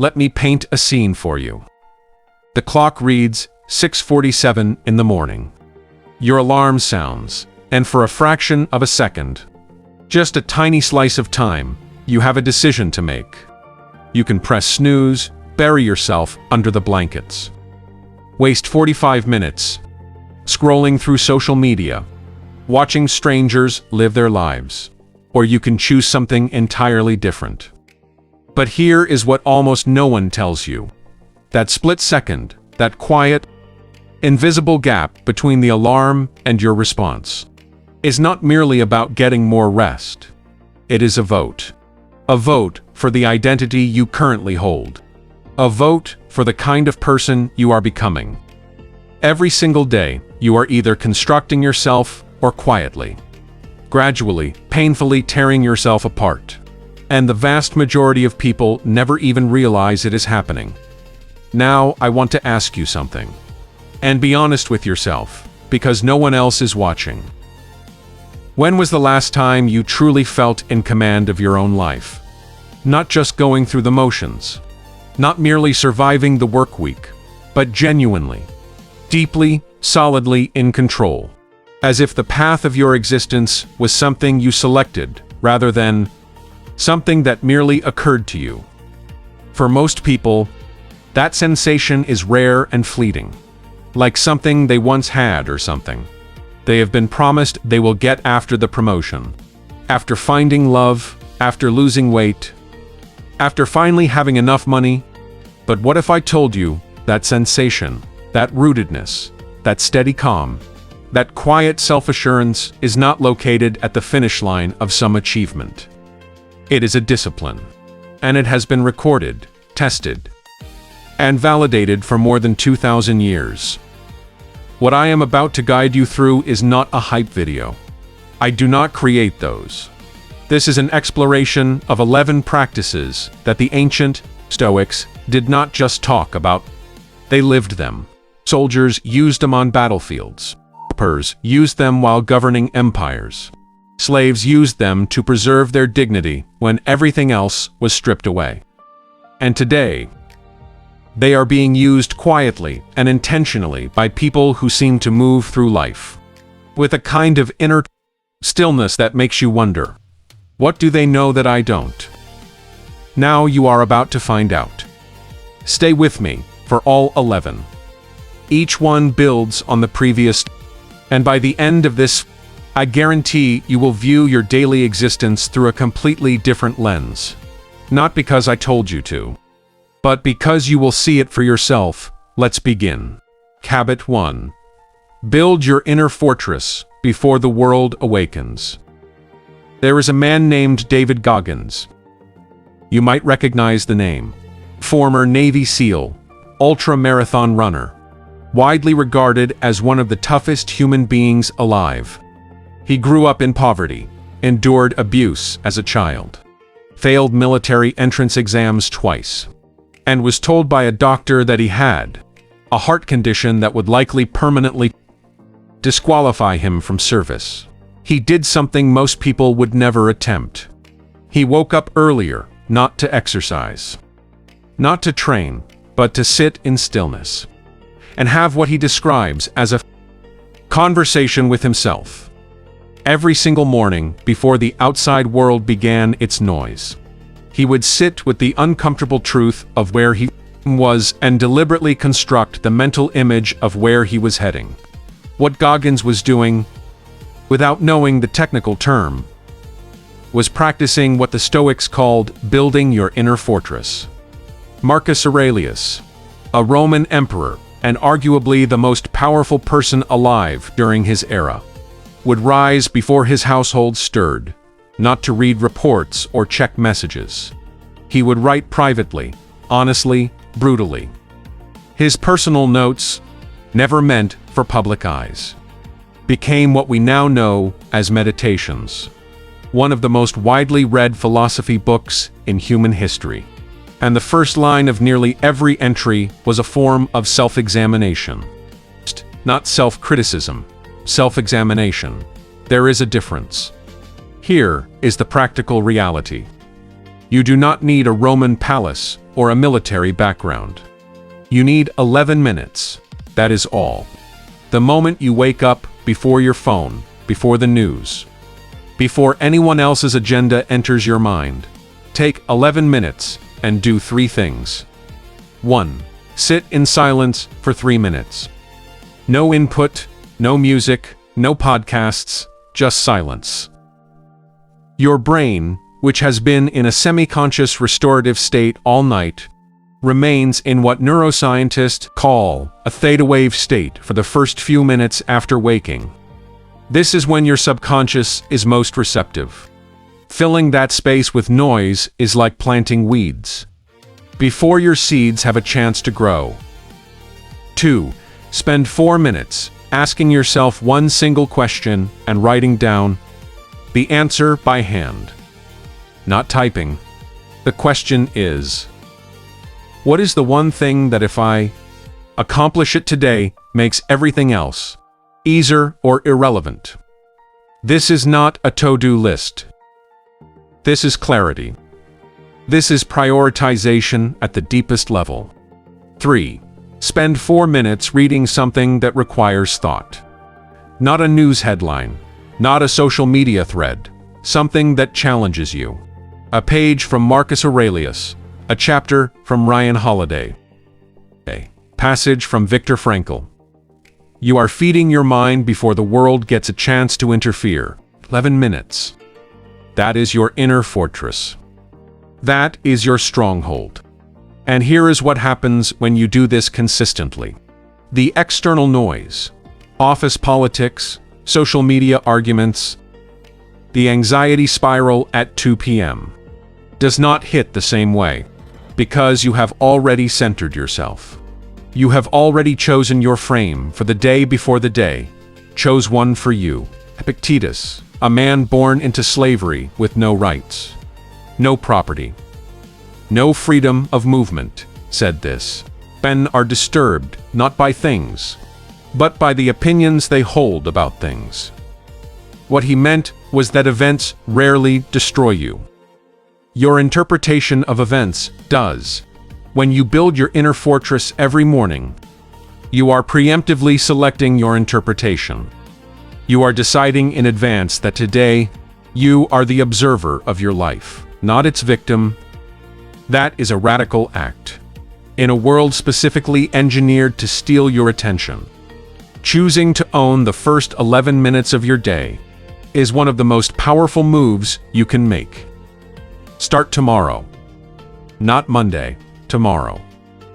Let me paint a scene for you. The clock reads 6:47 in the morning. Your alarm sounds, and for a fraction of a second, just a tiny slice of time, you have a decision to make. You can press snooze, bury yourself under the blankets. Waste 45 minutes scrolling through social media, watching strangers live their lives. Or you can choose something entirely different. But here is what almost no one tells you. That split second, that quiet, invisible gap between the alarm and your response, is not merely about getting more rest. It is a vote. A vote for the identity you currently hold. A vote for the kind of person you are becoming. Every single day, you are either constructing yourself or quietly, gradually, painfully tearing yourself apart. And the vast majority of people never even realize it is happening. Now, I want to ask you something. And be honest with yourself, because no one else is watching. When was the last time you truly felt in command of your own life? Not just going through the motions. Not merely surviving the work week, but genuinely, deeply, solidly in control. As if the path of your existence was something you selected, rather than something that merely occurred to you. For most people, that sensation is rare and fleeting. Like something they once had or something they have been promised they will get after the promotion, after finding love, after losing weight, after finally having enough money. But what if I told you that sensation, that rootedness, that steady calm, that quiet self-assurance is not located at the finish line of some achievement? It is a discipline, and it has been recorded, tested, and validated for more than 2,000 years. What I am about to guide you through is not a hype video. I do not create those. This is an exploration of 11 practices that the ancient Stoics did not just talk about, they lived them. Soldiers used them on battlefields. Philosophers used them while governing empires. Slaves used them to preserve their dignity when everything else was stripped away. And today, they are being used quietly and intentionally by people who seem to move through life with a kind of inner stillness that makes you wonder, what do they know that I don't? Now you are about to find out. Stay with me for all 11. Each one builds on the previous, and by the end of this, I guarantee you will view your daily existence through a completely different lens. Not because I told you to, but because you will see it for yourself. Let's begin. Habit 1. Build your inner fortress before the world awakens. There is a man named David Goggins. You might recognize the name. Former Navy SEAL, ultra-marathon runner, widely regarded as one of the toughest human beings alive. He grew up in poverty, endured abuse as a child, failed military entrance exams twice, and was told by a doctor that he had a heart condition that would likely permanently disqualify him from service. He did something most people would never attempt. He woke up earlier, not to exercise, not to train, but to sit in stillness and have what he describes as a conversation with himself. Every single morning, before the outside world began its noise, he would sit with the uncomfortable truth of where he was and deliberately construct the mental image of where he was heading. What Goggins was doing, without knowing the technical term, was practicing what the Stoics called building your inner fortress. Marcus Aurelius, a Roman emperor and arguably the most powerful person alive during his era, would rise before his household stirred, not to read reports or check messages. He would write privately, honestly, brutally. His personal notes, never meant for public eyes, became what we now know as meditations, one of the most widely read philosophy books in human history. And the first line of nearly every entry was a form of self-examination. Not self-criticism, self-examination. There is a difference. Here is the practical reality. You do not need a Roman palace or a military background. You need 11 minutes. That is all. The moment you wake up, before your phone, before the news, before anyone else's agenda enters your mind, take 11 minutes and do 3 things. 1. Sit in silence for 3 minutes. No input, no music, no podcasts, just silence. Your brain, which has been in a semi-conscious restorative state all night, remains in what neuroscientists call a theta wave state for the first few minutes after waking. This is when your subconscious is most receptive. Filling that space with noise is like planting weeds, before your seeds have a chance to grow. 2. Spend 4 minutes asking yourself one single question and writing down the answer by hand. Not typing. The question is, what is the one thing that if I accomplish it today makes everything else easier or irrelevant? This is not a to-do list. This is clarity. This is prioritization at the deepest level. 3. Spend 4 minutes reading something that requires thought. Not a news headline, not a social media thread, something that challenges you. A page from Marcus Aurelius, a chapter from Ryan Holiday, a passage from Viktor Frankl. You are feeding your mind before the world gets a chance to interfere. 11 minutes. That is your inner fortress. That is your stronghold. And here is what happens when you do this consistently. The external noise, office politics, social media arguments, the anxiety spiral at 2 p.m. does not hit the same way, because you have already centered yourself. You have already chosen your frame for the day before the day, chose one for you. Epictetus, a man born into slavery with no rights, no property, no freedom of movement, said this. Men are disturbed not by things, but by the opinions they hold about things. What he meant was that events rarely destroy you. Your interpretation of events does. When you build your inner fortress every morning, you are preemptively selecting your interpretation. You are deciding in advance that today, you are the observer of your life, not its victim. That is a radical act. In a world specifically engineered to steal your attention, choosing to own the first 11 minutes of your day is one of the most powerful moves you can make. Start tomorrow. Not Monday, tomorrow.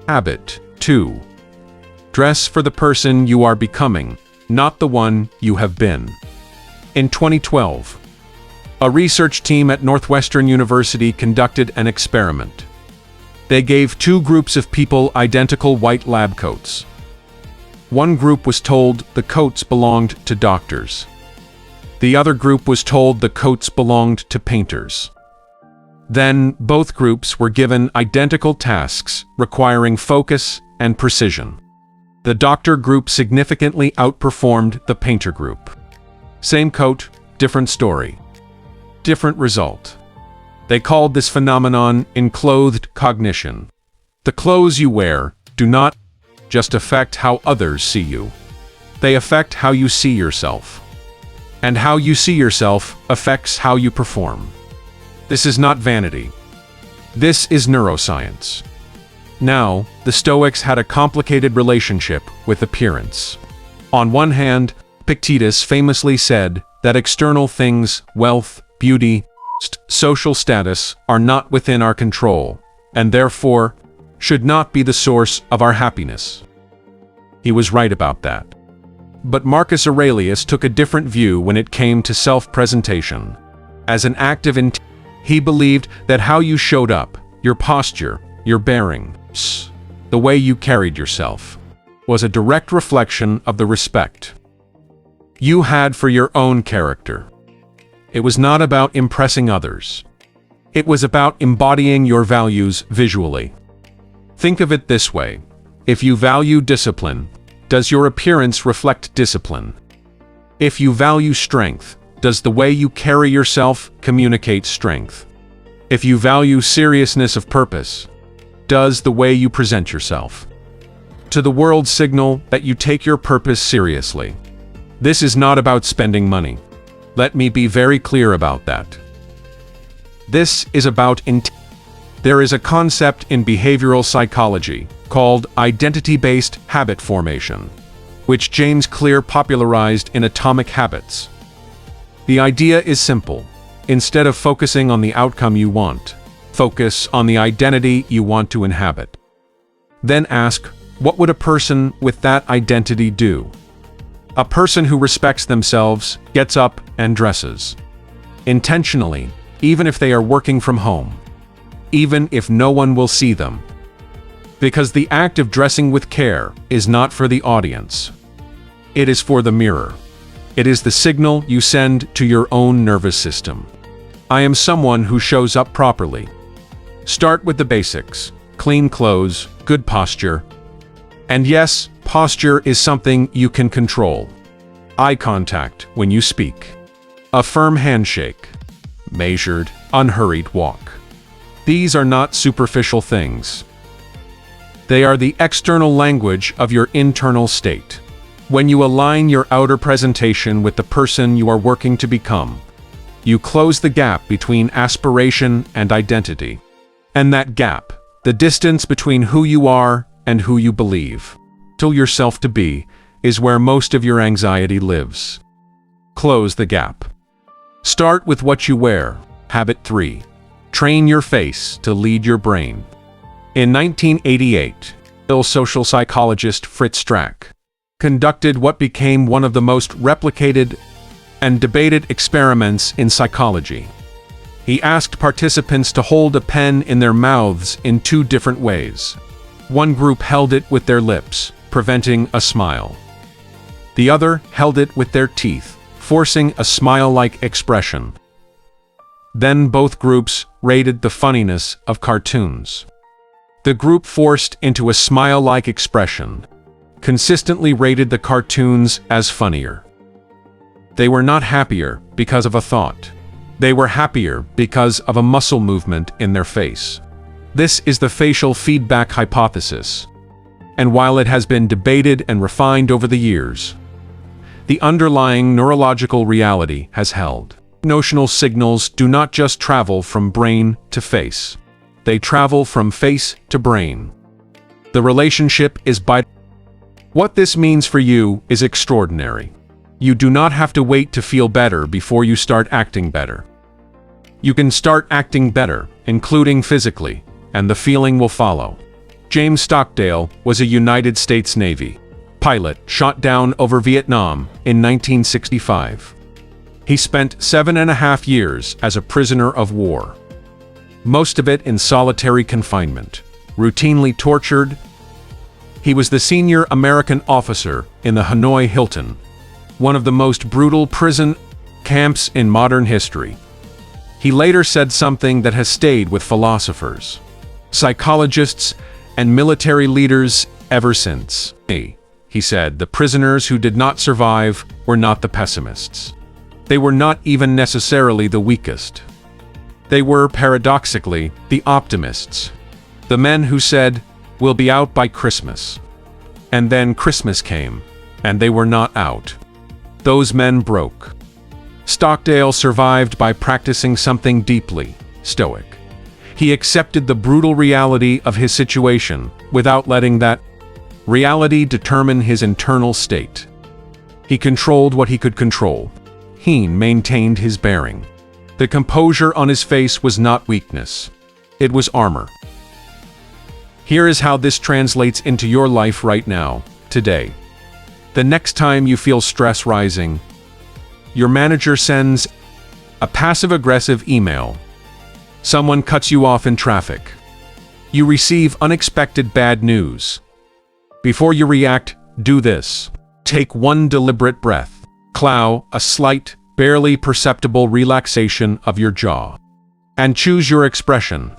Habit 2. Dress for the person you are becoming, not the one you have been. In 2012, a research team at Northwestern University conducted an experiment. They gave 2 groups of people identical white lab coats. One group was told the coats belonged to doctors. The other group was told the coats belonged to painters. Then, both groups were given identical tasks requiring focus and precision. The doctor group significantly outperformed the painter group. Same coat, different story. Different result. They called this phenomenon enclothed cognition. The clothes you wear do not just affect how others see you. They affect how you see yourself. And how you see yourself affects how you perform. This is not vanity. This is neuroscience. Now, the Stoics had a complicated relationship with appearance. On one hand, Epictetus famously said that external things, wealth, beauty, social status, are not within our control, and therefore, should not be the source of our happiness. He was right about that. But Marcus Aurelius took a different view when it came to self-presentation. As an active he believed that how you showed up, your posture, your bearing, the way you carried yourself, was a direct reflection of the respect you had for your own character. It was not about impressing others. It was about embodying your values visually. Think of it this way. If you value discipline, does your appearance reflect discipline? If you value strength, does the way you carry yourself communicate strength? If you value seriousness of purpose, does the way you present yourself to the world signal that you take your purpose seriously? This is not about spending money. Let me be very clear about that. This is about intent. There is a concept in behavioral psychology called identity-based habit formation, which James Clear popularized in Atomic Habits. The idea is simple. Instead of focusing on the outcome you want, focus on the identity you want to inhabit. Then ask, what would a person with that identity do? A person who respects themselves, gets up, and dresses intentionally, even if they are working from home, even if no one will see them. Because the act of dressing with care is not for the audience. It is for the mirror. It is the signal you send to your own nervous system. I am someone who shows up properly. Start with the basics: clean clothes, good posture. And yes, posture is something you can control. Eye contact when you speak. A firm handshake. Measured, unhurried walk. These are not superficial things. They are the external language of your internal state. When you align your outer presentation with the person you are working to become, you close the gap between aspiration and identity. And that gap, the distance between who you are and who you believe to yourself to be, is where most of your anxiety lives. Close the gap. Start with what you wear. Habit 3. Train your face to lead your brain. In 1988, social psychologist Fritz Strack conducted what became one of the most replicated and debated experiments in psychology. He asked participants to hold a pen in their mouths in 2 different ways. One group held it with their lips, preventing a smile. The other held it with their teeth, forcing a smile-like expression. Then both groups rated the funniness of cartoons. The group forced into a smile-like expression consistently rated the cartoons as funnier. They were not happier because of a thought. They were happier because of a muscle movement in their face. This is the facial feedback hypothesis. And while it has been debated and refined over the years, the underlying neurological reality has held. Notional signals do not just travel from brain to face. They travel from face to brain. The relationship is bidirectional. What this means for you is extraordinary. You do not have to wait to feel better before you start acting better. You can start acting better, including physically, and the feeling will follow. James Stockdale was a United States Navy pilot shot down over Vietnam in 1965. He spent 7.5 years as a prisoner of war, most of it in solitary confinement, routinely tortured. He was the senior American officer in the Hanoi Hilton, one of the most brutal prison camps in modern history. He later said something that has stayed with philosophers, psychologists, and military leaders ever since. He said, the prisoners who did not survive were not the pessimists. They were not even necessarily the weakest. They were, paradoxically, the optimists. The men who said, we'll be out by Christmas. And then Christmas came, and they were not out. Those men broke. Stockdale survived by practicing something deeply Stoic. He accepted the brutal reality of his situation without letting that reality determine his internal state. He controlled what he could control. He maintained his bearing. The composure on his face was not weakness. It was armor. Here is how this translates into your life right now, today. The next time you feel stress rising, your manager sends a passive-aggressive email. Someone cuts you off in traffic. You receive unexpected bad news. Before you react, do this. Take one deliberate breath. Allow a slight, barely perceptible relaxation of your jaw. And choose your expression.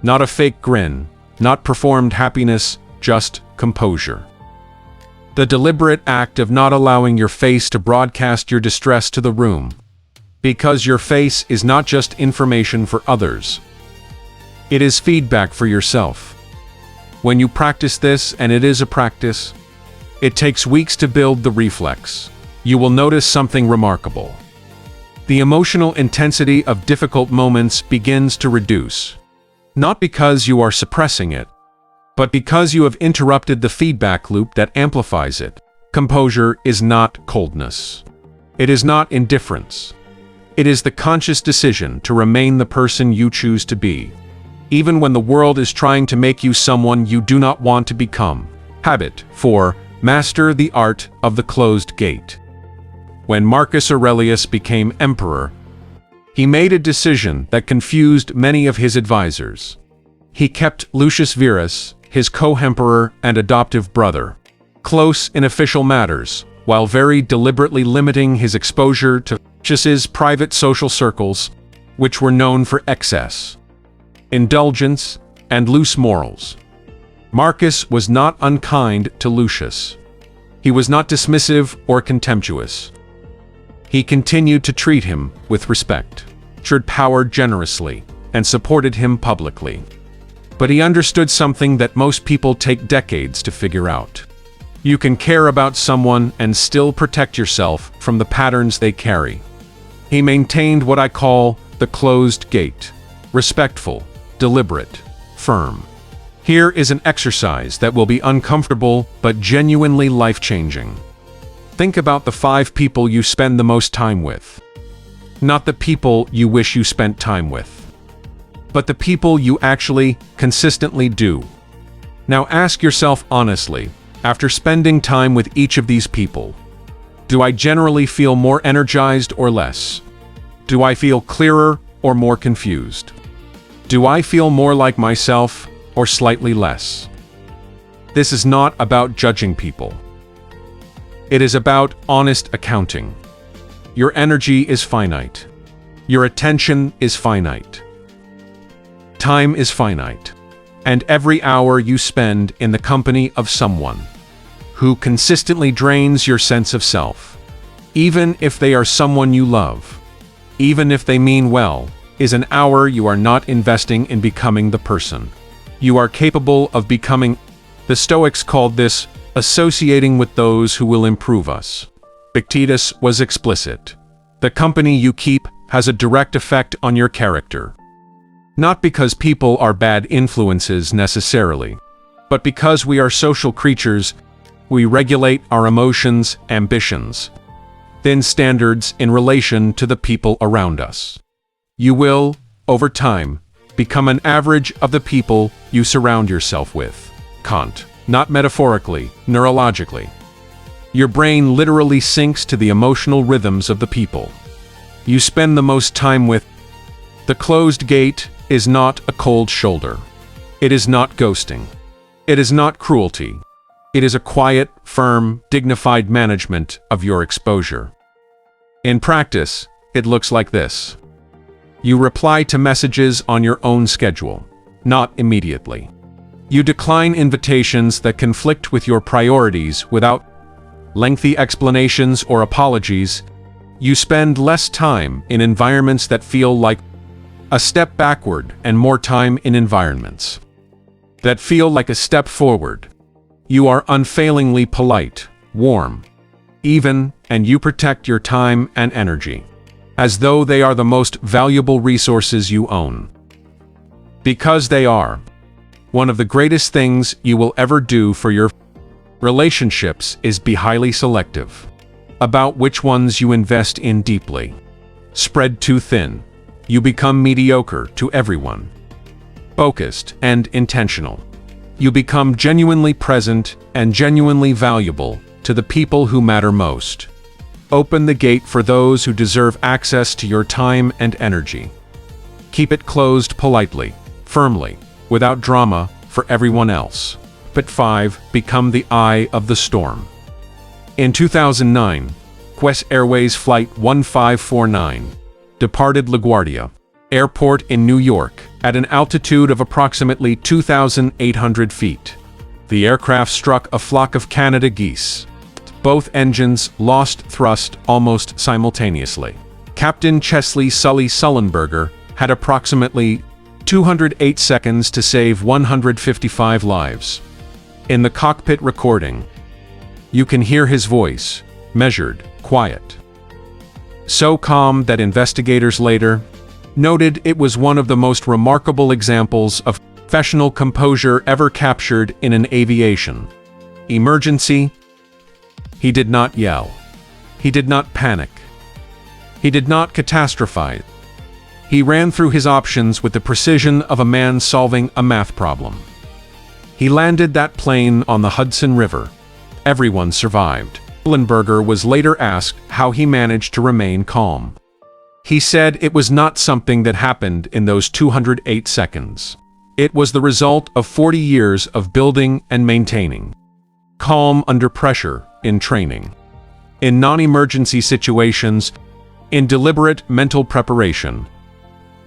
Not a fake grin, not performed happiness, just composure. The deliberate act of not allowing your face to broadcast your distress to the room. Because your face is not just information for others, It is feedback for yourself. When you practice this, and it is a practice, it takes weeks to build the reflex, you will notice something remarkable. The emotional intensity of difficult moments begins to reduce. Not because you are suppressing it, but because you have interrupted the feedback loop that amplifies it. Composure is not coldness. It is not indifference. It is the conscious decision to remain the person you choose to be, even when the world is trying to make you someone you do not want to become. Habit 4. Master the art of the closed gate. When Marcus Aurelius became emperor, he made a decision that confused many of his advisors. He kept Lucius Verus, his co-emperor and adoptive brother, close in official matters, while very deliberately limiting his exposure to Lucius's private social circles, which were known for excess, indulgence, and loose morals. Marcus was not unkind to Lucius. He was not dismissive or contemptuous. He continued to treat him with respect, shared power generously, and supported him publicly. But he understood something that most people take decades to figure out. You can care about someone and still protect yourself from the patterns they carry. He maintained what I call the closed gate: respectful, deliberate, firm. Here is an exercise that will be uncomfortable but genuinely life-changing. Think about the 5 people you spend the most time with. Not the people you wish you spent time with, but the people you actually consistently do. Now ask yourself honestly, after spending time with each of these people, do I generally feel more energized or less? Do I feel clearer or more confused? Do I feel more like myself or slightly less? This is not about judging people. It is about honest accounting. Your energy is finite. Your attention is finite. Time is finite. And every hour you spend in the company of someone who consistently drains your sense of self, even if they are someone you love, even if they mean well, is an hour you are not investing in becoming the person you are capable of becoming. The Stoics called this associating with those who will improve us. Epictetus was explicit. The company you keep has a direct effect on your character. Not because people are bad influences necessarily, but because we are social creatures, we regulate our emotions, ambitions, then standards in relation to the people around us. You will, over time, become an average of the people you surround yourself with. Kant. Not metaphorically, neurologically. Your brain literally syncs to the emotional rhythms of the people you spend the most time with. The closed gate is not a cold shoulder. It is not ghosting. It is not cruelty. It is a quiet, firm, dignified management of your exposure. In practice, it looks like this. You reply to messages on your own schedule, not immediately. You decline invitations that conflict with your priorities without lengthy explanations or apologies. You spend less time in environments that feel like a step backward and more time in environments that feel like a step forward. You are unfailingly polite, warm, even, and you protect your time and energy as though they are the most valuable resources you own. Because they are. One of the greatest things you will ever do for your relationships is be highly selective about which ones you invest in deeply. Spread too thin, you become mediocre to everyone. Focused and intentional, you become genuinely present and genuinely valuable to the people who matter most. Open the gate for those who deserve access to your time and energy. Keep it closed politely, firmly, without drama, for everyone else. But 5. Become the eye of the storm. In 2009, Qantas Airways Flight 1549 departed LaGuardia Airport in New York at an altitude of approximately 2,800 feet. The aircraft struck a flock of Canada geese. Both engines lost thrust almost simultaneously. Captain Chesley Sully Sullenberger had approximately 208 seconds to save 155 lives. In the cockpit recording, you can hear his voice, measured, quiet. So calm that investigators later noted it was one of the most remarkable examples of professional composure ever captured in an aviation emergency. He did not yell. He did not panic. He did not catastrophize. He ran through his options with the precision of a man solving a math problem. He landed that plane on the Hudson River. Everyone survived. Hillenberger was later asked how he managed to remain calm. He said it was not something that happened in those 208 seconds. It was the result of 40 years of building and maintaining calm under pressure in training, in non-emergency situations, in deliberate mental preparation.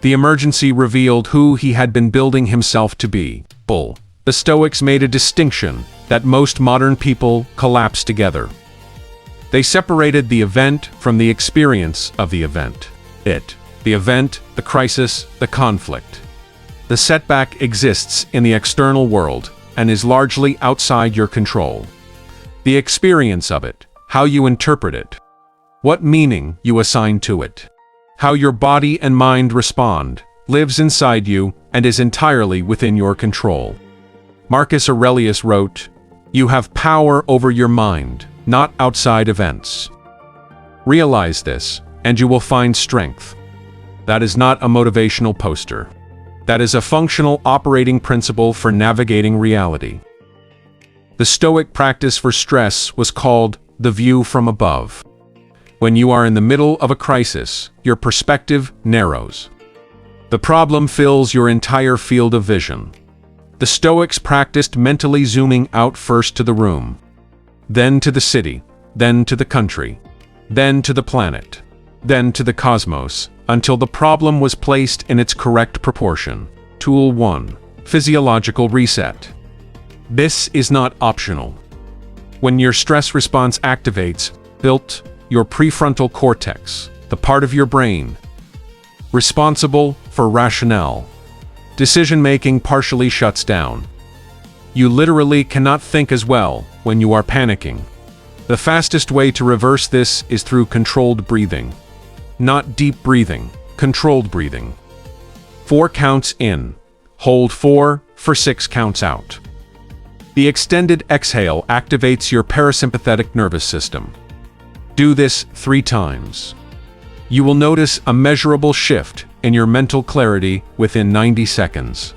The emergency revealed who he had been building himself to be. Bull. The Stoics made a distinction that most modern people collapse together. They separated the event from the experience of the event. The event, the crisis, the conflict. The setback exists in the external world and is largely outside your control. The experience of it, how you interpret it, what meaning you assign to it, how your body and mind respond, lives inside you and is entirely within your control. Marcus Aurelius wrote, "You have power over your mind, not outside events. Realize this, and you will find strength." That is not a motivational poster. That is a functional operating principle for navigating reality. The Stoic practice for stress was called the view from above. When you are in the middle of a crisis, your perspective narrows. The problem fills your entire field of vision. The Stoics practiced mentally zooming out first to the room, then to the city, then to the country, then to the planet, then to the cosmos, until the problem was placed in its correct proportion. Tool 1. Physiological reset. This is not optional. When your stress response activates, built your prefrontal cortex, the part of your brain responsible for rationale decision-making, partially shuts down. You literally cannot think as well when you are panicking. The fastest way to reverse this is through controlled breathing. Not deep breathing, controlled breathing. 4 counts in. Hold 4 for 6 counts out. The extended exhale activates your parasympathetic nervous system. Do this 3 times. You will notice a measurable shift in your mental clarity within 90 seconds.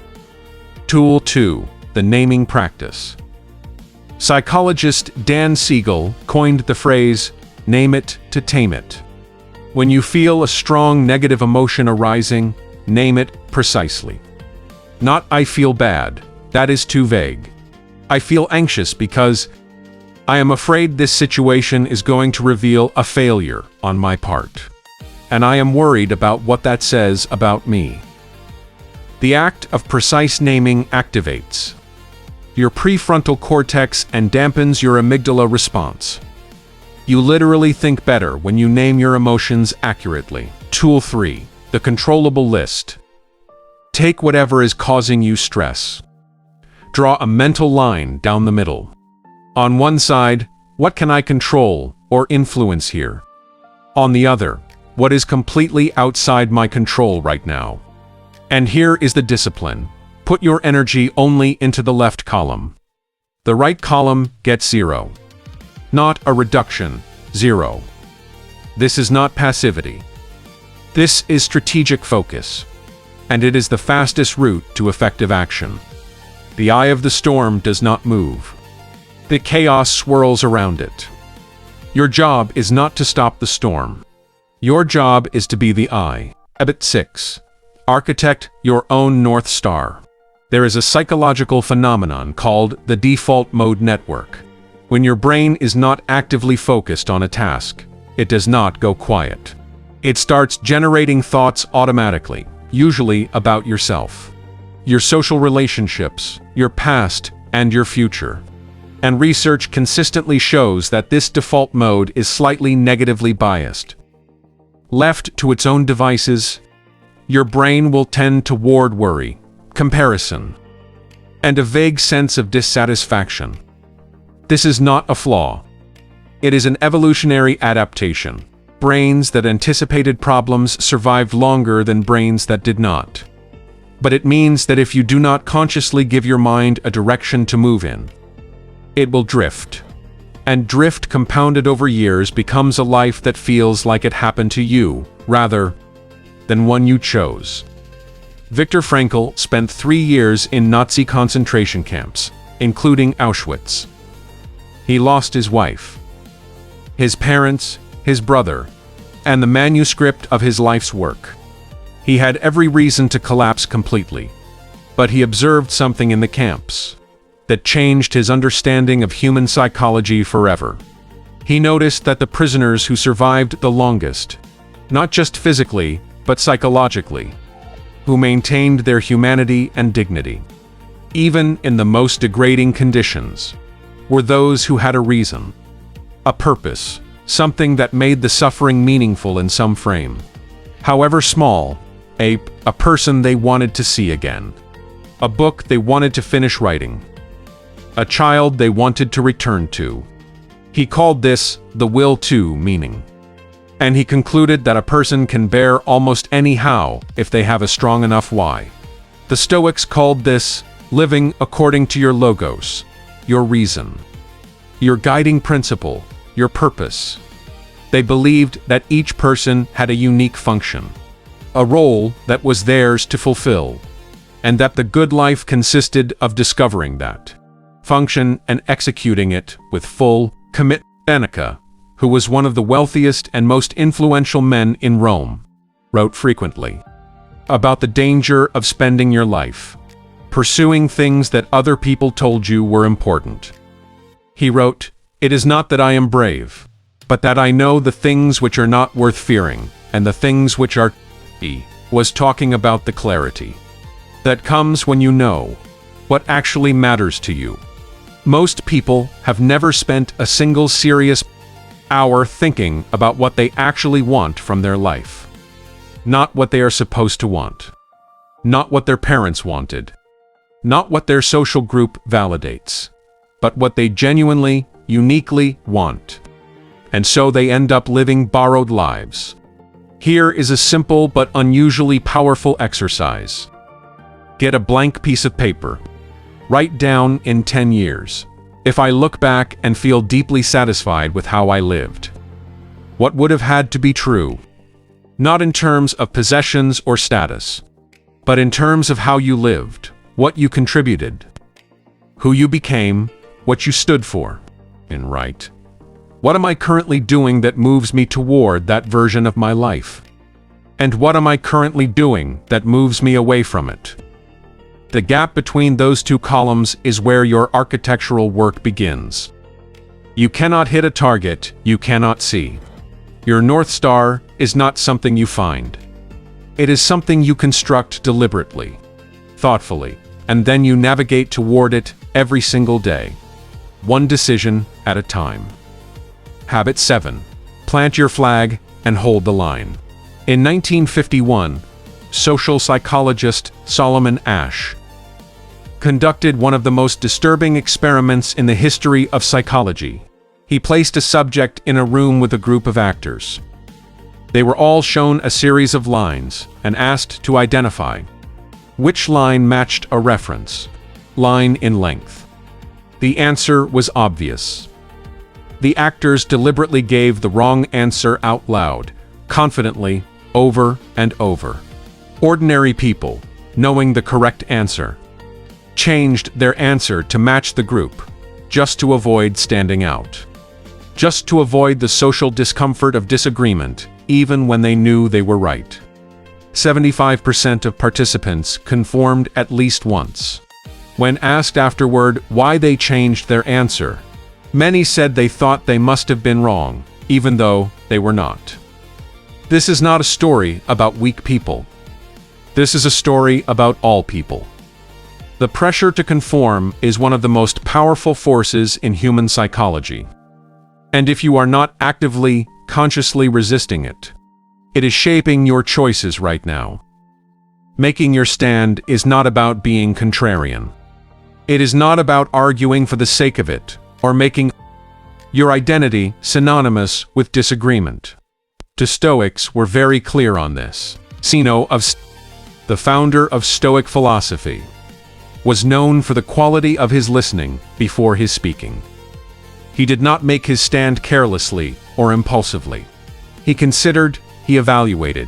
Tool 2. The naming practice. Psychologist Dan Siegel coined the phrase, "Name it to tame it." When you feel a strong negative emotion arising, name it precisely. Not "I feel bad," that is too vague. "I feel anxious because I am afraid this situation is going to reveal a failure on my part, and I am worried about what that says about me." The act of precise naming activates your prefrontal cortex and dampens your amygdala response. You literally think better when you name your emotions accurately. Tool 3. The controllable list. Take whatever is causing you stress. Draw a mental line down the middle. On one side, what can I control or influence here? On the other, what is completely outside my control right now? And here is the discipline. Put your energy only into the left column. The right column gets 0. Not a reduction, 0. This is not passivity. This is strategic focus. And it is the fastest route to effective action. The eye of the storm does not move. The chaos swirls around it. Your job is not to stop the storm. Your job is to be the eye. Habit 6. Architect your own North Star. There is a psychological phenomenon called the default mode network. When your brain is not actively focused on a task, it does not go quiet. It starts generating thoughts automatically, usually about yourself, your social relationships, your past, and your future. And research consistently shows that this default mode is slightly negatively biased. Left to its own devices, your brain will tend toward worry, comparison, and a vague sense of dissatisfaction. This is not a flaw. It is an evolutionary adaptation. Brains that anticipated problems survived longer than brains that did not. But it means that if you do not consciously give your mind a direction to move in, it will drift. And drift compounded over years becomes a life that feels like it happened to you, rather than one you chose. Viktor Frankl spent 3 years in Nazi concentration camps, including Auschwitz. He lost his wife, his parents, his brother, and the manuscript of his life's work. He had every reason to collapse completely, but he observed something in the camps that changed his understanding of human psychology forever. He noticed that the prisoners who survived the longest, not just physically, but psychologically, who maintained their humanity and dignity, even in the most degrading conditions, were those who had a reason, a purpose, something that made the suffering meaningful in some frame. However small, a person they wanted to see again, a book they wanted to finish writing, a child they wanted to return to. He called this the will to meaning. And he concluded that a person can bear almost any how if they have a strong enough why. The Stoics called this living according to your logos, your reason, your guiding principle, your purpose. They believed that each person had a unique function, a role that was theirs to fulfill, and that the good life consisted of discovering that function and executing it with full commitment. Seneca, who was one of the wealthiest and most influential men in Rome, wrote frequently about the danger of spending your life pursuing things that other people told you were important. He wrote, "It is not that I am brave, but that I know the things which are not worth fearing, and the things which are." He was talking about the clarity that comes when you know what actually matters to you. Most people have never spent a single serious hour thinking about what they actually want from their life. Not what they are supposed to want. Not what their parents wanted. Not what their social group validates. But what they genuinely, uniquely want. And so they end up living borrowed lives. Here is a simple but unusually powerful exercise. Get a blank piece of paper. Write down in 10 years. If I look back and feel deeply satisfied with how I lived. What would have had to be true? Not in terms of possessions or status, but in terms of how you lived, what you contributed, who you became, what you stood for. And right. What am I currently doing that moves me toward that version of my life? And what am I currently doing that moves me away from it? The gap between those two columns is where your architectural work begins. You cannot hit a target you cannot see. Your North Star is not something you find. It is something you construct deliberately, thoughtfully, and then you navigate toward it every single day, one decision at a time. Habit 7. Plant your flag and hold the line. In 1951, social psychologist Solomon Asch conducted one of the most disturbing experiments in the history of psychology. He placed a subject in a room with a group of actors. They were all shown a series of lines and asked to identify which line matched a reference line in length. The answer was obvious. The actors deliberately gave the wrong answer out loud, confidently, over and over. Ordinary people, knowing the correct answer, changed their answer to match the group, just to avoid standing out. Just to avoid the social discomfort of disagreement, even when they knew they were right. 75% of participants conformed at least once. When asked afterward why they changed their answer, many said they thought they must have been wrong, even though they were not. This is not a story about weak people. This is a story about all people. The pressure to conform is one of the most powerful forces in human psychology. And if you are not actively, consciously resisting it, it is shaping your choices right now. Making your stand is not about being contrarian. It is not about arguing for the sake of it, or making your identity synonymous with disagreement. The Stoics were very clear on this. Zeno, the founder of Stoic philosophy, was known for the quality of his listening before his speaking. He did not make his stand carelessly or impulsively. He considered, he evaluated,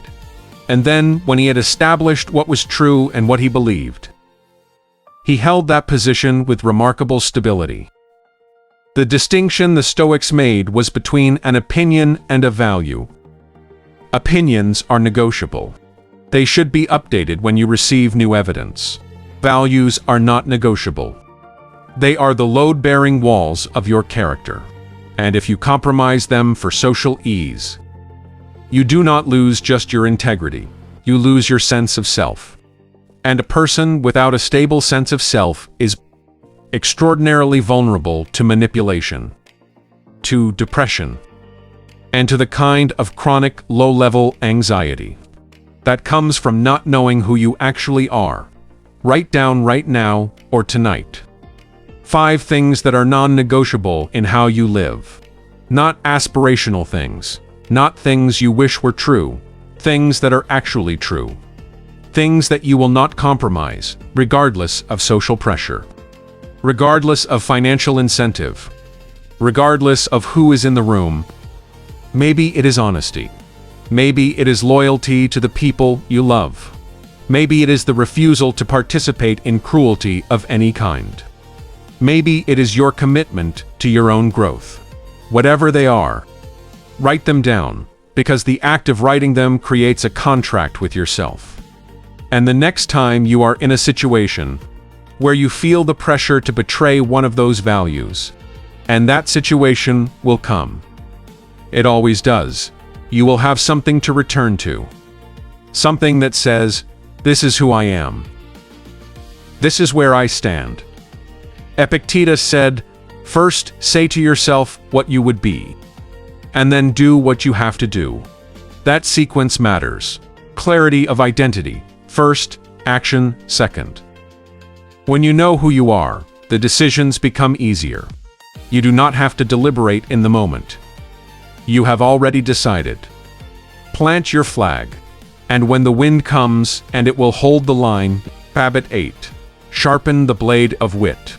and then, when he had established what was true and what he believed, he held that position with remarkable stability. The distinction the Stoics made was between an opinion and a value. Opinions are negotiable. They should be updated when you receive new evidence. Values are not negotiable. They are the load-bearing walls of your character. And if you compromise them for social ease, you do not lose just your integrity, you lose your sense of self. And a person without a stable sense of self is extraordinarily vulnerable to manipulation, to depression, and to the kind of chronic low-level anxiety that comes from not knowing who you actually are, right down right now or tonight. 5 things that are non-negotiable in how you live. Not aspirational things. Not things you wish were true, things that are actually true. Things that you will not compromise, regardless of social pressure. Regardless of financial incentive. Regardless of who is in the room. Maybe it is honesty. Maybe it is loyalty to the people you love. Maybe it is the refusal to participate in cruelty of any kind. Maybe it is your commitment to your own growth. Whatever they are, write them down, because the act of writing them creates a contract with yourself. And the next time you are in a situation where you feel the pressure to betray one of those values, and that situation will come. It always does. You will have something to return to. Something that says, "This is who I am. This is where I stand." Epictetus said, "First say to yourself what you would be, and then do what you have to do." That sequence matters. Clarity of identity, first, action, second. When you know who you are, the decisions become easier. You do not have to deliberate in the moment. You have already decided. Plant your flag, and when the wind comes, and it will hold the line. Habit 8. Sharpen the blade of wit.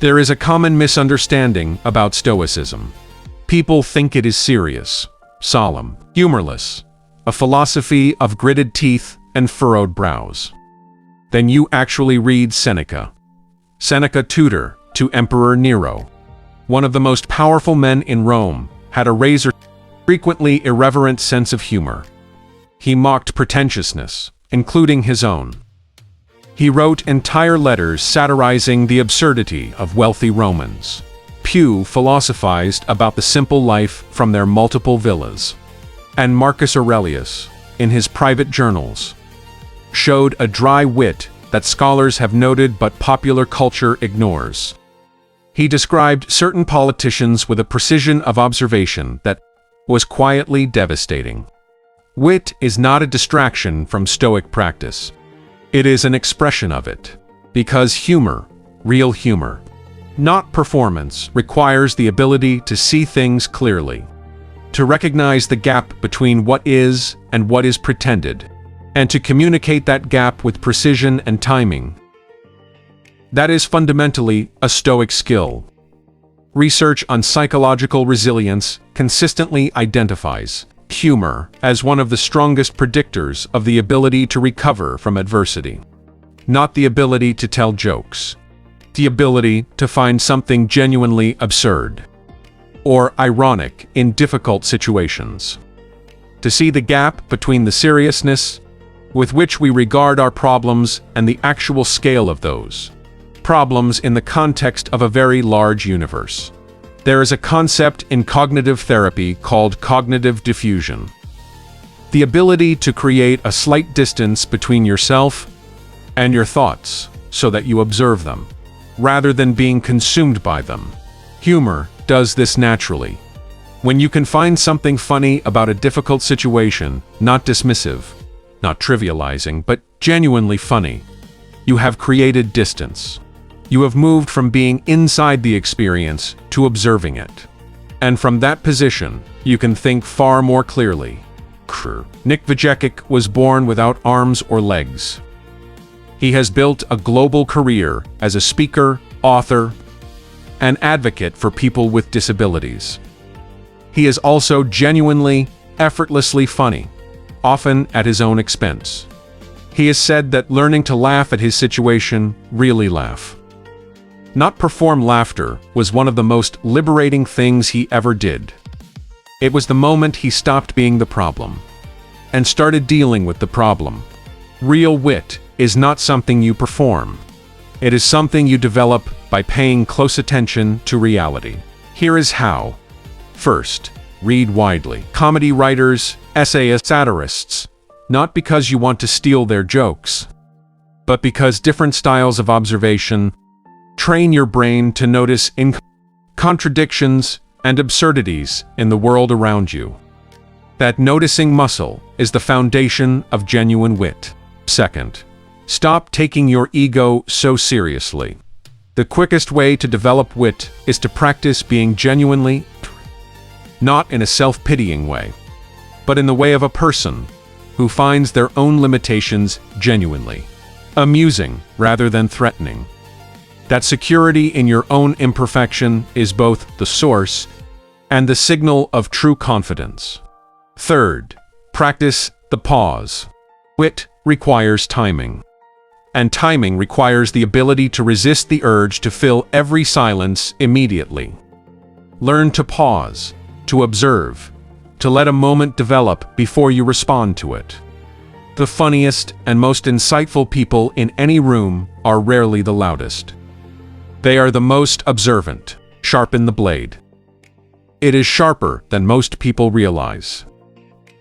There is a common misunderstanding about Stoicism. People think it is serious, solemn, humorless, a philosophy of gritted teeth and furrowed brows. Then you actually read Seneca. Seneca, tutor to Emperor Nero, one of the most powerful men in Rome, had a frequently irreverent sense of humor. He mocked pretentiousness, including his own. He wrote entire letters satirizing the absurdity of wealthy Romans. Pew philosophized about the simple life from their multiple villas. And Marcus Aurelius, in his private journals, showed a dry wit that scholars have noted but popular culture ignores. He described certain politicians with a precision of observation that was quietly devastating. Wit is not a distraction from Stoic practice. It is an expression of it. Because humor, real humor, not performance, requires the ability to see things clearly, to recognize the gap between what is and what is pretended, and to communicate that gap with precision and timing. That is fundamentally a Stoic skill. Research on psychological resilience consistently identifies humor as one of the strongest predictors of the ability to recover from adversity. Not the ability to tell jokes. The ability to find something genuinely absurd or ironic in difficult situations. To see the gap between the seriousness with which we regard our problems and the actual scale of those problems in the context of a very large universe. There is a concept in cognitive therapy called cognitive diffusion. The ability to create a slight distance between yourself and your thoughts so that you observe them, rather than being consumed by them. Humor does this naturally. When you can find something funny about a difficult situation, not dismissive, not trivializing, but genuinely funny, you have created distance. You have moved from being inside the experience to observing it. And from that position, you can think far more clearly. Nick Vujicic was born without arms or legs. He has built a global career as a speaker, author, and advocate for people with disabilities. He is also genuinely, effortlessly funny, often at his own expense. He has said that learning to laugh at his situation, really laugh, not perform laughter, was one of the most liberating things he ever did. It was the moment he stopped being the problem and started dealing with the problem. Real wit is not something you perform. It is something you develop by paying close attention to reality. Here is how. First, read widely. Comedy writers, essayists, satirists, not because you want to steal their jokes, but because different styles of observation train your brain to notice contradictions and absurdities in the world around you. That noticing muscle is the foundation of genuine wit. Second, stop taking your ego so seriously. The quickest way to develop wit is to practice being genuinely, not in a self-pitying way, but in the way of a person who finds their own limitations genuinely amusing rather than threatening. That security in your own imperfection is both the source and the signal of true confidence. Third, practice the pause. Wit requires timing, and timing requires the ability to resist the urge to fill every silence immediately. Learn to pause, to observe, to let a moment develop before you respond to it. The funniest and most insightful people in any room are rarely the loudest. They are the most observant. Sharpen the blade. It is sharper than most people realize.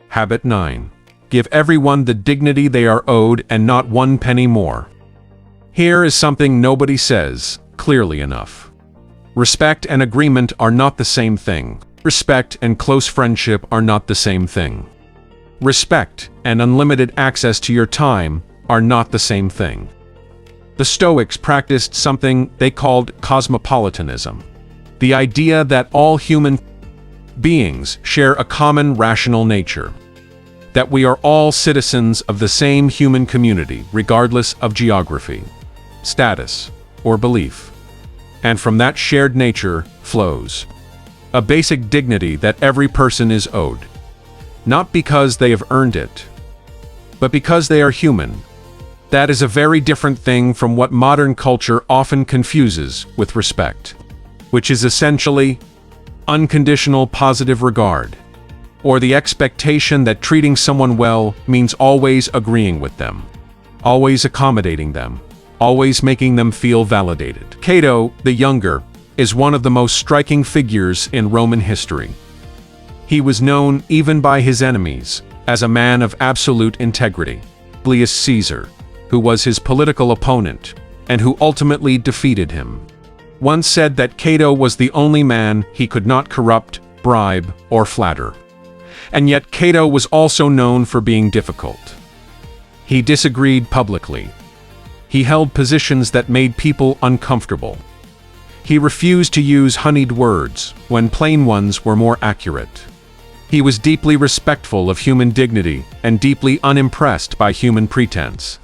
Habit 9. Give everyone the dignity they are owed and not one penny more. Here is something nobody says clearly enough. Respect and agreement are not the same thing. Respect and close friendship are not the same thing. Respect and unlimited access to your time are not the same thing. The Stoics practiced something they called cosmopolitanism, the idea that all human beings share a common rational nature, that we are all citizens of the same human community regardless of geography, status, or belief. And from that shared nature flows a basic dignity that every person is owed, not because they have earned it, but because they are human. That is a very different thing from what modern culture often confuses with respect, which is essentially unconditional positive regard, or the expectation that treating someone well means always agreeing with them, always accommodating them, always making them feel validated. Cato the Younger is one of the most striking figures in Roman history. He was known, even by his enemies, as a man of absolute integrity. Julius Caesar, who was his political opponent, and who ultimately defeated him, once said that Cato was the only man he could not corrupt, bribe, or flatter. And yet Cato was also known for being difficult. He disagreed publicly. He held positions that made people uncomfortable. He refused to use honeyed words when plain ones were more accurate. He was deeply respectful of human dignity and deeply unimpressed by human pretense.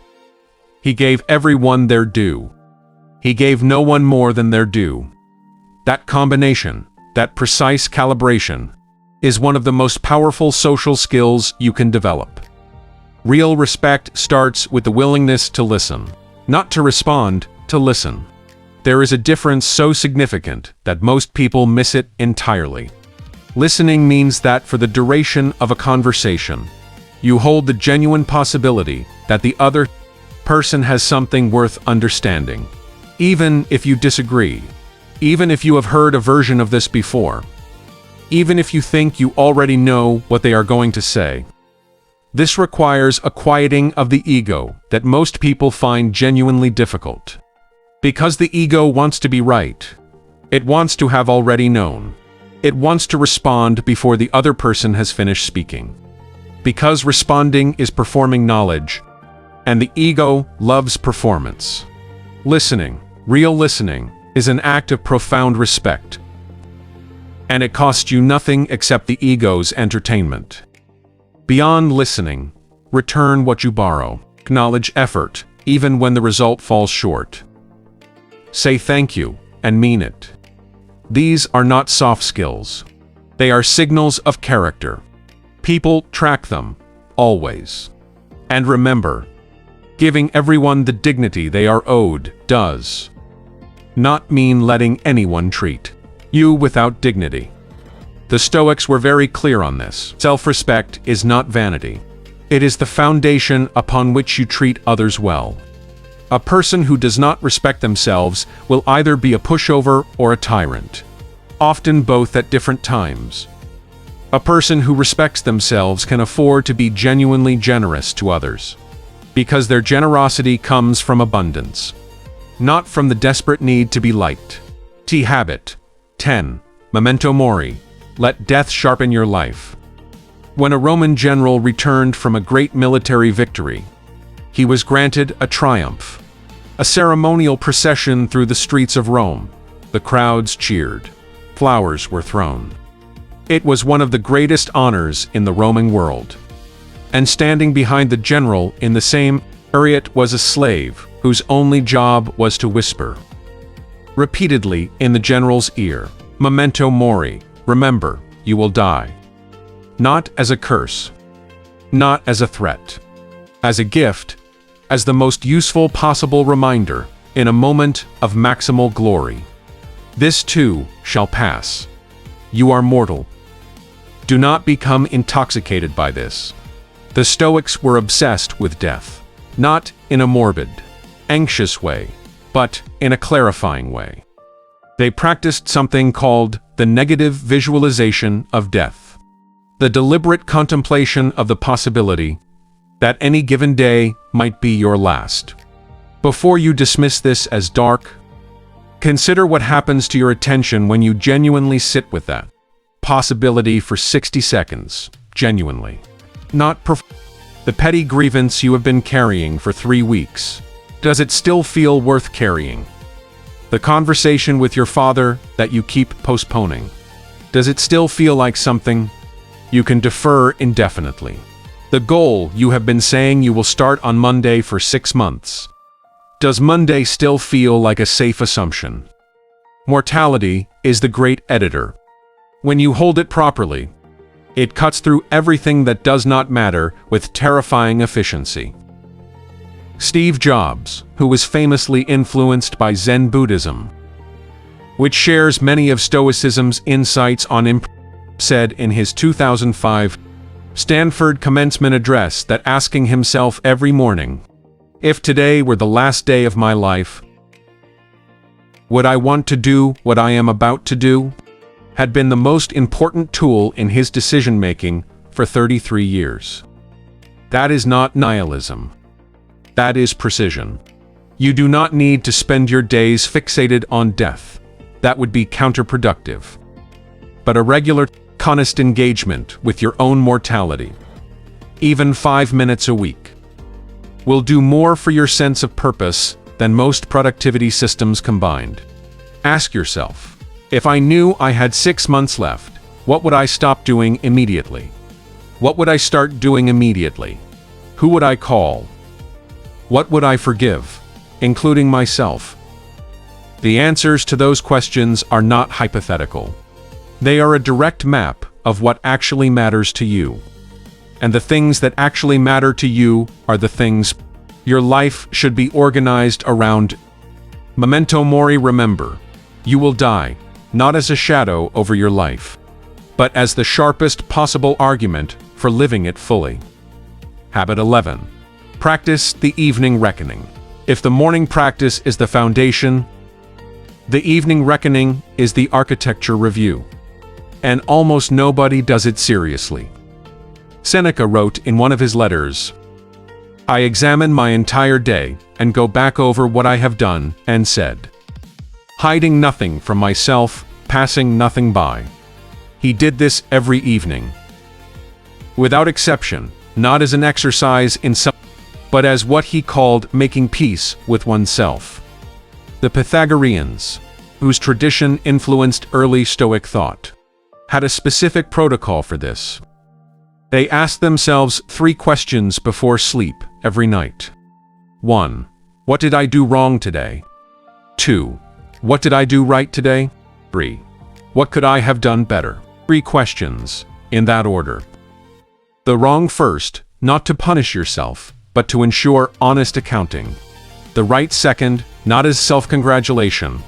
He gave everyone their due. He gave no one more than their due. That combination, that precise calibration, is one of the most powerful social skills you can develop. Real respect starts with the willingness to listen. Not to respond, to listen. There is a difference so significant that most people miss it entirely. Listening means that for the duration of a conversation, you hold the genuine possibility that the other person has something worth understanding. Even if you disagree, even if you have heard a version of this before, even if you think you already know what they are going to say. This requires a quieting of the ego that most people find genuinely difficult. Because the ego wants to be right. It wants to have already known. It wants to respond before the other person has finished speaking. Because responding is performing knowledge, and the ego loves performance. Listening, real listening, is an act of profound respect, and it costs you nothing except the ego's entertainment. Beyond listening, return what you borrow. Acknowledge effort, even when the result falls short. Say thank you, and mean it. These are not soft skills. They are signals of character. People track them, always. And remember, giving everyone the dignity they are owed does not mean letting anyone treat you without dignity. The Stoics were very clear on this. Self-respect is not vanity. It is the foundation upon which you treat others well. A person who does not respect themselves will either be a pushover or a tyrant, often both at different times. A person who respects themselves can afford to be genuinely generous to others, because their generosity comes from abundance, not from the desperate need to be liked. Habit 10. Memento mori. Let death sharpen your life. When a Roman general returned from a great military victory, he was granted a triumph, a ceremonial procession through the streets of Rome. The crowds cheered. Flowers were thrown. It was one of the greatest honors in the Roman world. And standing behind the general in the same chariot was a slave whose only job was to whisper repeatedly in the general's ear, "Memento mori, remember, you will die." Not as a curse, not as a threat, as a gift, as the most useful possible reminder in a moment of maximal glory. This too shall pass. You are mortal. Do not become intoxicated by this. The Stoics were obsessed with death, not in a morbid, anxious way, but in a clarifying way. They practiced something called the negative visualization of death. The deliberate contemplation of the possibility that any given day might be your last. Before you dismiss this as dark, consider what happens to your attention when you genuinely sit with that possibility for 60 seconds, genuinely. Not the petty grievance you have been carrying for 3 weeks. Does it still feel worth carrying? The conversation with your father that you keep postponing. Does it still feel like something you can defer indefinitely? The goal you have been saying you will start on Monday for 6 months. Does Monday still feel like a safe assumption? Mortality is the great editor. When you hold it properly, it cuts through everything that does not matter with terrifying efficiency. Steve Jobs, who was famously influenced by Zen Buddhism, which shares many of Stoicism's insights on said in his 2005 Stanford commencement address that asking himself every morning, if today were the last day of my life, would I want to do what I am about to do, had been the most important tool in his decision-making for 33 years. That is not nihilism. That is precision. You do not need to spend your days fixated on death. That would be counterproductive. But a regular, honest engagement with your own mortality, even 5 minutes a week, will do more for your sense of purpose than most productivity systems combined. Ask yourself, if I knew I had 6 months left, what would I stop doing immediately? What would I start doing immediately? Who would I call? What would I forgive, including myself? The answers to those questions are not hypothetical. They are a direct map of what actually matters to you. And the things that actually matter to you are the things your life should be organized around. Memento mori, remember, you will die, not as a shadow over your life, but as the sharpest possible argument for living it fully. Habit 11. Practice the evening reckoning. If the morning practice is the foundation, the evening reckoning is the architecture review. And almost nobody does it seriously. Seneca wrote in one of his letters, I examine my entire day and go back over what I have done and said, hiding nothing from myself, passing nothing by. He did this every evening, without exception, not as an exercise in self, but as what he called making peace with oneself. The Pythagoreans, whose tradition influenced early Stoic thought, had a specific protocol for this. They asked themselves 3 questions before sleep every night. 1. What did I do wrong today? 2. What did I do right today? 3. What could I have done better? 3 questions, in that order. The wrong first, not to punish yourself, but to ensure honest accounting. The right second, not as self-congratulation,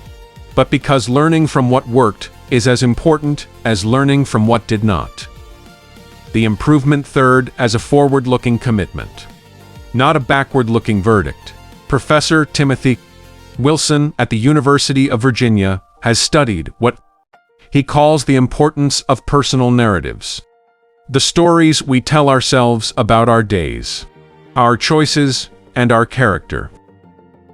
but because learning from what worked is as important as learning from what did not. The improvement third as a forward-looking commitment, not a backward-looking verdict. Professor Timothy Wilson at the University of Virginia has studied what he calls the importance of personal narratives. The stories we tell ourselves about our days, our choices, and our character.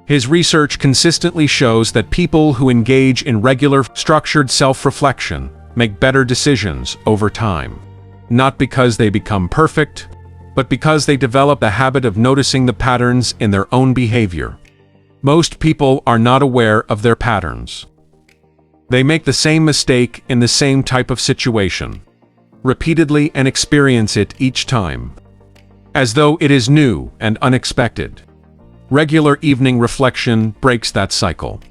His research consistently shows that people who engage in regular, structured self-reflection make better decisions over time. Not because they become perfect, but because they develop the habit of noticing the patterns in their own behavior. Most people are not aware of their patterns. They make the same mistake in the same type of situation, repeatedly, and experience it each time, as though it is new and unexpected. Regular evening reflection breaks that cycle.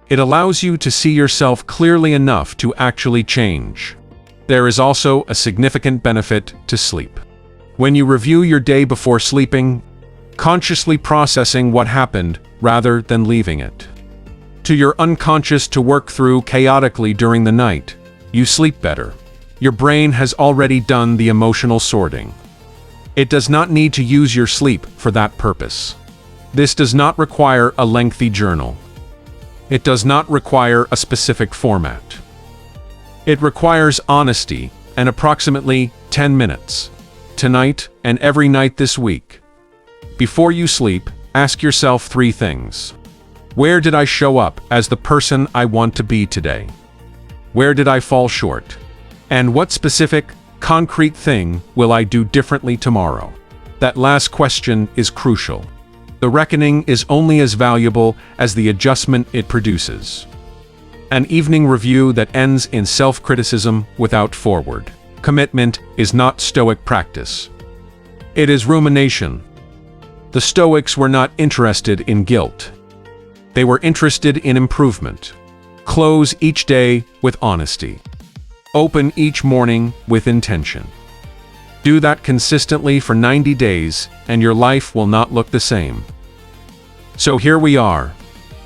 It allows you to see yourself clearly enough to actually change. There is also a significant benefit to sleep. When you review your day before sleeping, consciously processing what happened rather than leaving it to your unconscious to work through chaotically during the night, you sleep better. Your brain has already done the emotional sorting. It does not need to use your sleep for that purpose. This does not require a lengthy journal. It does not require a specific format. It requires honesty and approximately 10 minutes. Tonight and every night this week. Before you sleep, ask yourself 3 things. Where did I show up as the person I want to be today? Where did I fall short? And what specific, concrete thing will I do differently tomorrow? That last question is crucial. The reckoning is only as valuable as the adjustment it produces. An evening review that ends in self-criticism without forward commitment is not Stoic practice. It is rumination. The Stoics were not interested in guilt. They were interested in improvement. Close each day with honesty. Open each morning with intention. Do that consistently for 90 days, and your life will not look the same. So here we are.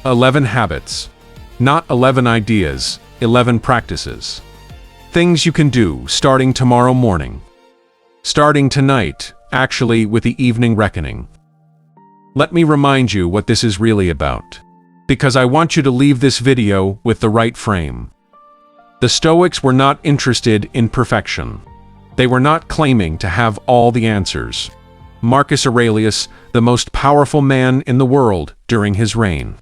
11 habits. Not 11 ideas, 11 practices. Things you can do starting tomorrow morning. Starting tonight, actually, with the evening reckoning. Let me remind you what this is really about, because I want you to leave this video with the right frame. The Stoics were not interested in perfection. They were not claiming to have all the answers. Marcus Aurelius, the most powerful man in the world during his reign,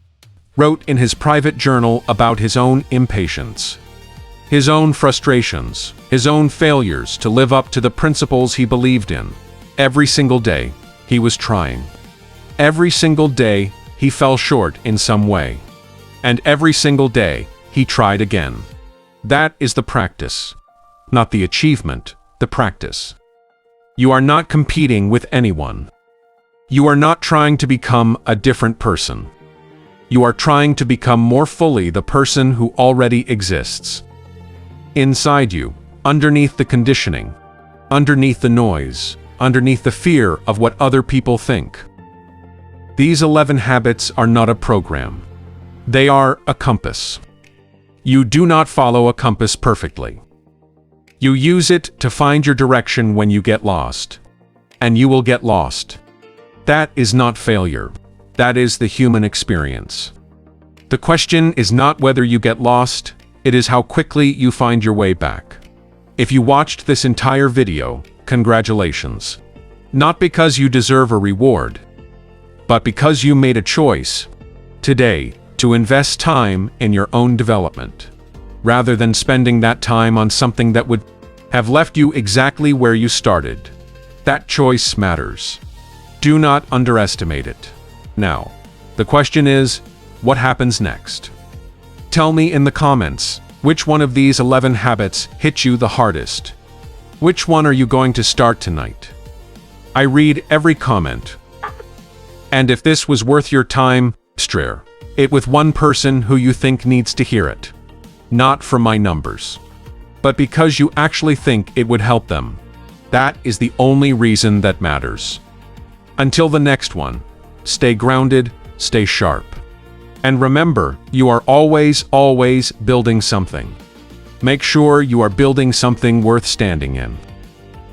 wrote in his private journal about his own impatience, his own frustrations, his own failures to live up to the principles he believed in. Every single day, he was trying. Every single day, he fell short in some way. And every single day, he tried again. That is the practice. Not the achievement, the practice. You are not competing with anyone. You are not trying to become a different person. You are trying to become more fully the person who already exists. Inside you, underneath the conditioning, underneath the noise, underneath the fear of what other people think. These 11 habits are not a program. They are a compass. You do not follow a compass perfectly. You use it to find your direction when you get lost. And you will get lost. That is not failure. That is the human experience. The question is not whether you get lost, it is how quickly you find your way back. If you watched this entire video, congratulations. Not because you deserve a reward, but because you made a choice today to invest time in your own development, rather than spending that time on something that would have left you exactly where you started. That choice matters. Do not underestimate it. Now, the question is, what happens next? Tell me in the comments, which one of these 11 habits hit you the hardest? Which one are you going to start tonight? I read every comment. And if this was worth your time, share it with one person who you think needs to hear it. Not for my numbers, but because you actually think it would help them. That is the only reason that matters. Until the next one, stay grounded, stay sharp. And remember, you are always building something. Make sure you are building something worth standing in.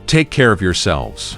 Take care of yourselves.